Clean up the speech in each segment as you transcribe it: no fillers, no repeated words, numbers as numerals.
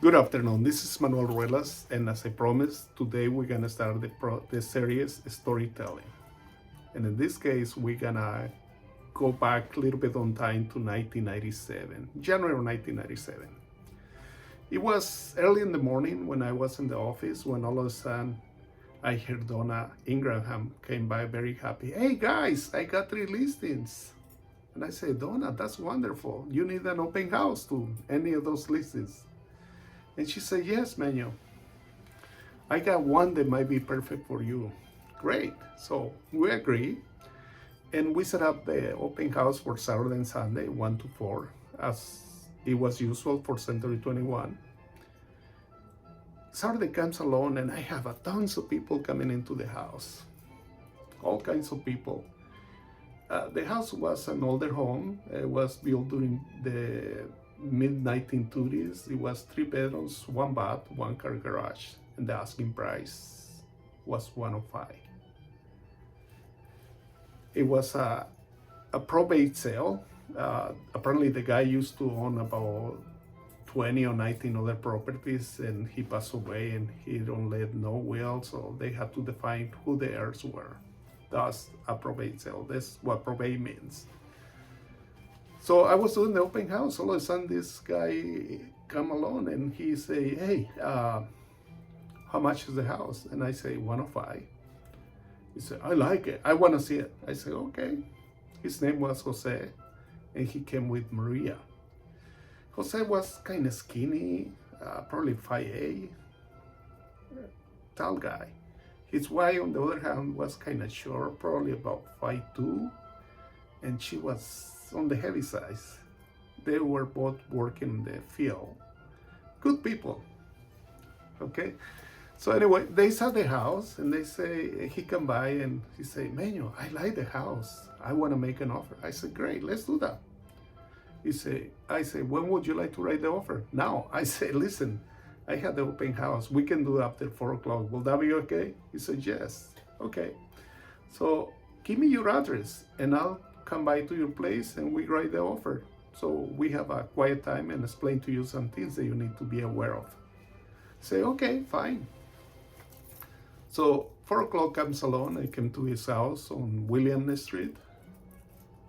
Good afternoon. This is Manuel Ruelas, and as I promised, today we're gonna start the series storytelling. And in this case, we're gonna go back a little bit on time to 1997, January 1997. It was early in the morning when I was in the office when all of a sudden I heard Donna Ingraham came by very happy. Hey guys, I got 3 listings. And I said, Donna, that's wonderful. You need an open house to any of those listings. And she said, yes, Manuel. I got one that might be perfect for you. Great. So we agreed. And we set up the open house for Saturday and Sunday, 1 to 4, as it was usual for Century 21. Saturday comes along and I have tons of people coming into the house. All kinds of people. The house was an older home. It was built during the mid-1930s. It was 3 bedrooms, 1 bath, 1 car garage, and the asking price was 105. It was a probate sale. Apparently the guy used to own about 20 or 19 other properties, and he passed away and he don't let no will, so they had to define who the heirs were. That's a probate sale. That's what probate means. So I was doing the open house. All of a sudden, this guy come along and he say, "Hey, how much is the house?" And I say, 105. He said, "I like it. I want to see it." I say, "Okay." His name was Jose, and he came with Maria. Jose was kind of skinny, probably 5'8", tall guy. His wife, on the other hand, was kind of short, probably about 5'2", and she was on the heavy side. They were both working in the field. Good people. Okay. So anyway, they saw the house and they say, he come by and he say, "Manuel, I like the house. I want to make an offer." I said, "Great, let's do that." I say, "When would you like to write the offer?" "Now." I say, "Listen, I had the open house. We can do it after 4 o'clock. Will that be okay?" He said, "Yes." Okay. So give me your address and I'll come by to your place and we write the offer. So we have a quiet time and explain to you some things that you need to be aware of. Say, "Okay, fine." So 4 o'clock comes along. I came to his house on William Street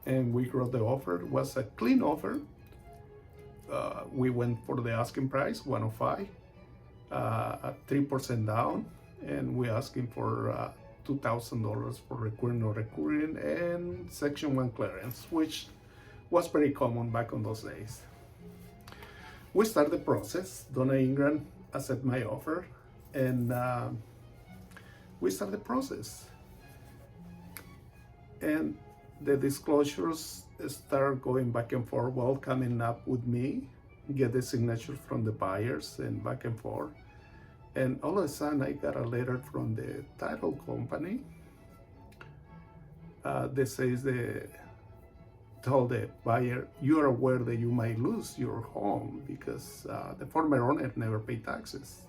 and we wrote the offer. It was a clean offer. We went for the asking price, 105, at 3% down, and we're asking for $2,000 for recurring or recurring and Section 1 clearance, which was very common back on those days. We start the process. Donna Ingram accepted my offer, and we start the process. And the disclosures start going back and forth, well, coming up with me, get the signatures from the buyers and back and forth. And all of a sudden, I got a letter from the title company that says told the buyer, "You are aware that you might lose your home because the former owner never paid taxes."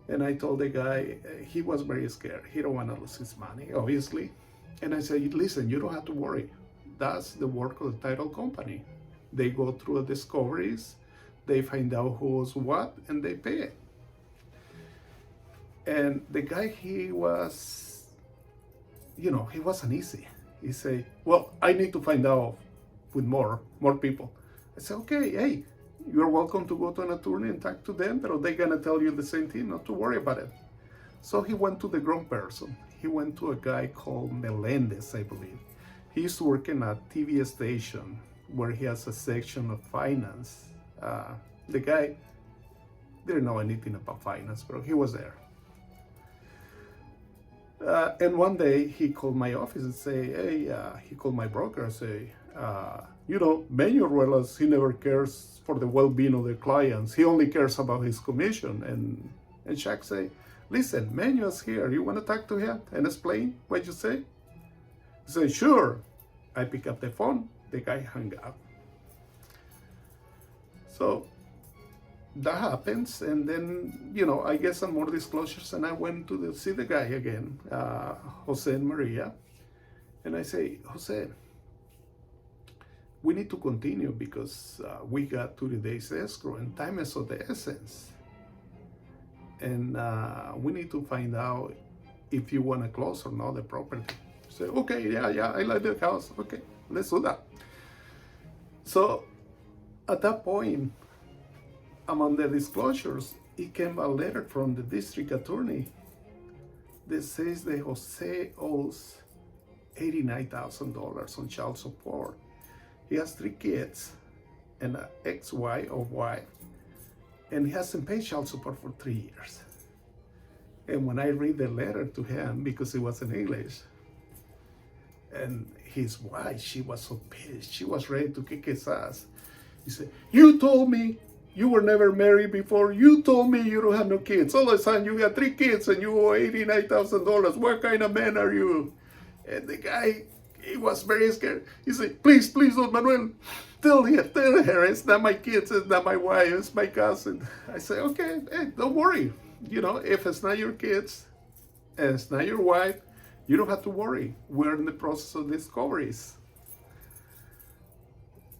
And I told the guy, he was very scared. He don't want to lose his money, obviously. And I said, "Listen, you don't have to worry. That's the work of the title company. They go through the discoveries, they find out who's what, and they pay it." And the guy, he was, he wasn't easy. He said, "Well, I need to find out with more people." I said, "Okay, hey, you're welcome to go to an attorney and talk to them, but they're gonna tell you the same thing, not to worry about it." So he went to the grown person. He went to a guy called Melendez, I believe. He used to work in a TV station where he has a section of finance. The guy didn't know anything about finance, but he was there. And one day he called my office and say, "Hey," he called my broker and say, "Manuel Ruelas, he never cares for the well-being of the clients. He only cares about his commission." And Shaq say, "Listen, Manuel's here. You want to talk to him and explain what you say?" He said, "Sure." I pick up the phone. The guy hung up. So that happens, and then I get some more disclosures, and I went to see the guy again, Jose and Maria, and I say, "Jose, we need to continue because we got 30 days escrow and time is of the essence. And we need to find out if you want to close or not the property. Say, okay, yeah, I like the house. Okay, let's do that. So at that point, among the disclosures, it came a letter from the district attorney that says that Jose owes $89,000 on child support. He has 3 kids and an ex-wife or wife, and he hasn't paid child support for 3 years. And when I read the letter to him, because it was in English, and his wife, she was so pissed. She was ready to kick his ass. He said, you told me you were never married before. You told me you don't have no kids. All of a sudden you got 3 kids and you owe $89,000. What kind of man are you? And the guy, he was very scared. He said, please, Don Manuel, tell her it's not my kids, it's not my wife, it's my cousin. I said, okay, hey, don't worry. You know, if it's not your kids, and it's not your wife, you don't have to worry. We're in the process of discoveries.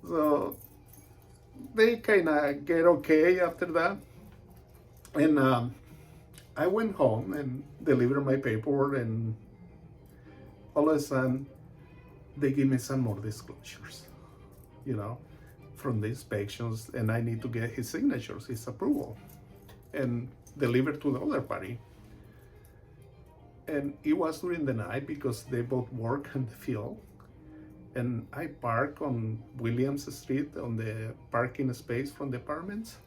So they kind of get okay after that. And I went home and delivered my paperwork, and all of a sudden, they give me some more disclosures, you know, from the inspections, and I need to get his signatures, his approval, and deliver to the other party. And it was during the night because they both work in the field. And I park on Williams Street on the parking space from the apartments.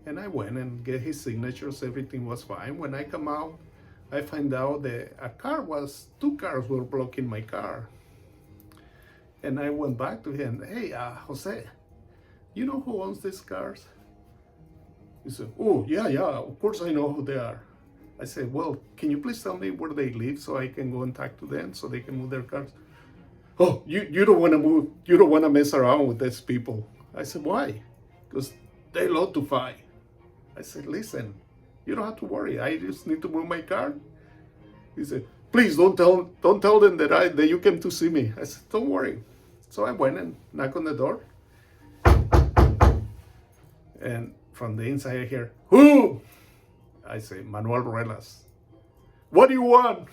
And I went and get his signatures, everything was fine. When I come out, I find out that 2 cars were blocking my car. And I went back to him, hey, Jose, you know who owns these cars? He said, oh, yeah, of course I know who they are. I said, well, can you please tell me where they live so I can go and talk to them so they can move their cars? Oh, you don't want to move, you don't want to mess around with these people. I said, why? Because they love to fight. I said, listen, you don't have to worry, I just need to move my car. He said, please don't tell them that you came to see me. I said, don't worry. So I went and knocked on the door. And from the inside I hear, who? I say, Manuel Ruelas. What do you want?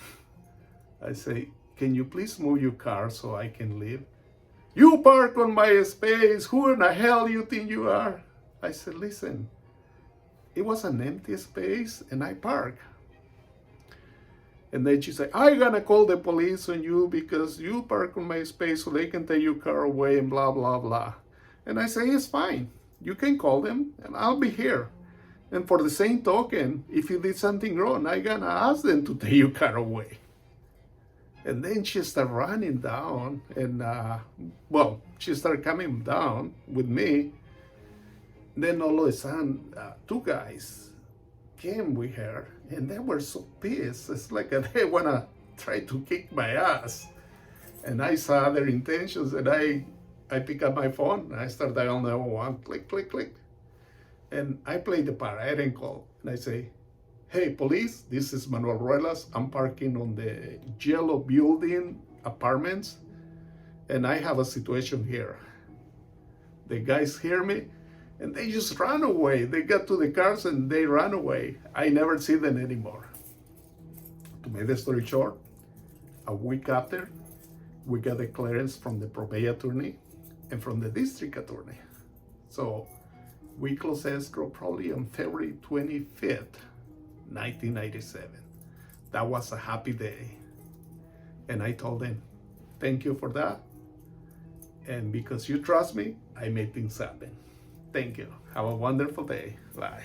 I say, can you please move your car so I can leave? You park on my space. Who in the hell do you think you are? I said, listen, it was an empty space and I parked. And then she said, I'm gonna call the police on you because you park on my space so they can take your car away and blah, blah, blah. And I say, it's fine. You can call them and I'll be here. And for the same token, if you did something wrong, I'm gonna ask them to take your car away. And then she started running down and, she started coming down with me. Then all of a sudden, 2 guys came with her and they were so pissed. It's like they wanna try to kick my ass. And I saw their intentions and I pick up my phone and I start dialing 911, click, click, click. And I play the part, I didn't call. And I say, hey, police, this is Manuel Ruelas. I'm parking on the yellow building apartments, and I have a situation here. The guys hear me, and they just ran away. They got to the cars, and they ran away. I never see them anymore. To make the story short, a week after, we got the clearance from the probate attorney and from the district attorney. So we closed escrow probably on February 25th, 1997. That was a happy day. And I told them, thank you for that. And because you trust me, I made things happen. Thank you. Have a wonderful day. Bye.